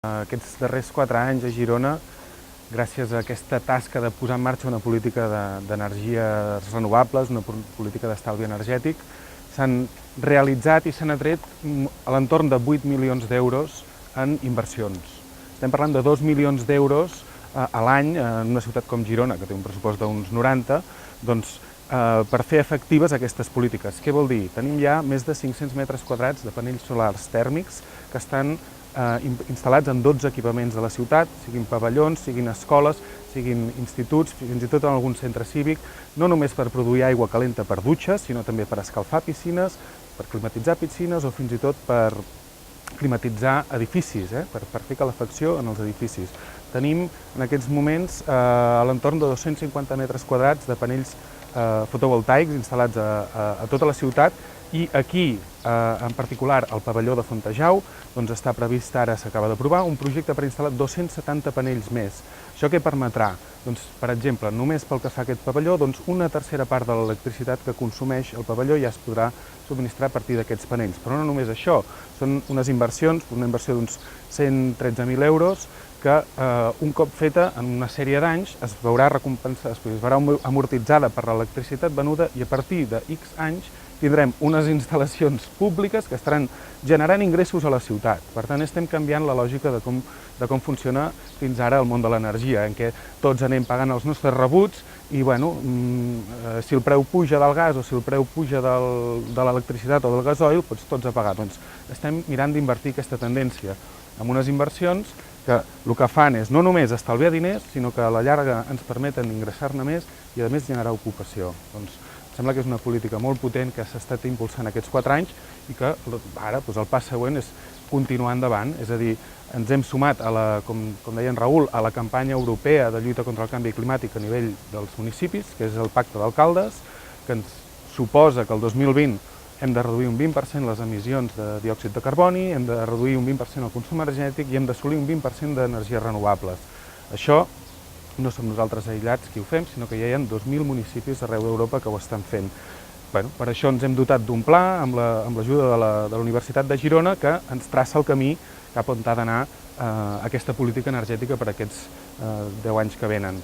Aquests darrers 4 anys a Girona, gràcies a aquesta tasca de posar en marxa una política d'energies renovables, una política d'estalvi energètic, s'han realitzat i s'han atret a l'entorn de 8 milions d'euros en inversions. Estem parlant de 2 milions d'euros a l'any en una ciutat com Girona, que té un pressupost d'uns 90, doncs, per fer efectives aquestes polítiques. Què vol dir? Tenim ja més de 500 metres quadrats de panells solars tèrmics que estan instal·lats en 12 equipaments de la ciutat, siguin pavellons, siguin escoles, siguin instituts, fins i tot en algun centre cívic, no només per produir aigua calenta per dutxes, sinó també per escalfar piscines, per climatitzar piscines o fins i tot per climatitzar edificis, per fer calefacció en els edificis. Tenim en aquests moments a l'entorn de 250 metres quadrats de panells fotovoltaics instal·lats a tota la ciutat i aquí, en particular, al pavelló de Fontejau, doncs està previst, ara s'acaba d'aprovar, un projecte per instal·lar 270 panells més. Això què permetrà? Doncs, per exemple, només pel que fa a aquest pavelló, doncs una tercera part de l'electricitat que consumeix el pavelló ja es podrà subministrar a partir d'aquests panells. Però no només això, són unes inversions, una inversió d'uns 113.000 euros, que un cop feta en una sèrie d'anys es veurà recompensada, es veurà amortitzada per l'electricitat venuda i a partir de X anys tindrem unes instal·lacions públiques que estaran generant ingressos a la ciutat. Per tant, estem canviant la lògica de com funciona fins ara el món de l'energia, en què tots anem pagant els nostres rebuts i, bueno, si el preu puja del gas o si el preu puja de l'electricitat o del gasoil, doncs tots a pagar. Doncs estem mirant d'invertir aquesta tendència amb unes inversions que el que fan és no només estalviar diners, sinó que a la llarga ens permeten ingressar-ne més i, a més, generar ocupació. Doncs, sembla que és una política molt potent que s'ha estat impulsant aquests 4 anys i que ara el pas següent és continuar endavant, és a dir, ens hem sumat, com deia en Raül, a la campanya europea de lluita contra el canvi climàtic a nivell dels municipis, que és el Pacte d'Alcaldes, que ens suposa que el 2020 hem de reduir un 20% les emissions de diòxid de carboni, hem de reduir un 20% el consum energètic i hem d'assolir un 20% d'energies renovables. Això no som nosaltres aïllats qui ho fem, sinó que ja hi ha 2.000 municipis arreu d'Europa que ho estan fent. Per això ens hem dotat d'un pla amb l'ajuda de la Universitat de Girona que ens traça el camí cap on ha d'anar aquesta política energètica per aquests 10 anys que venen.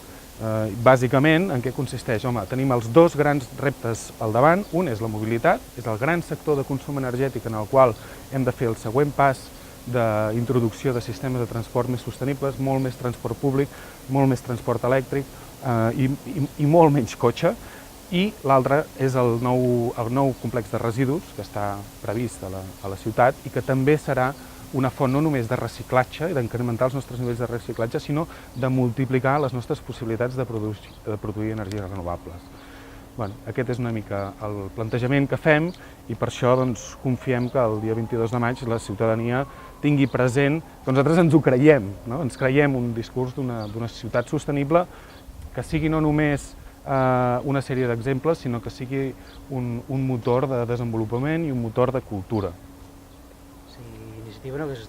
Bàsicament, en què consisteix? Home, tenim els 2 grans reptes al davant. Un és la mobilitat, és el gran sector de consum energètic en el qual hem de fer el següent pas d'introducció de sistemes de transport més sostenibles, molt més transport públic, molt més transport elèctric i molt menys cotxe. I l'altre és el nou complex de residus que està previst a la ciutat i que també serà una font no només de reciclatge i d'incrementar els nostres nivells de reciclatge, sinó de multiplicar les nostres possibilitats de produir energies renovables. Aquest és una mica el plantejament que fem i per això confiem que el dia 22 de maig la ciutadania tingui present que nosaltres ens ho creiem, ens creiem un discurs d'una ciutat sostenible que sigui no només una sèrie d'exemples, sinó que sigui un motor de desenvolupament i un motor de cultura. Si Iniciativa no hagués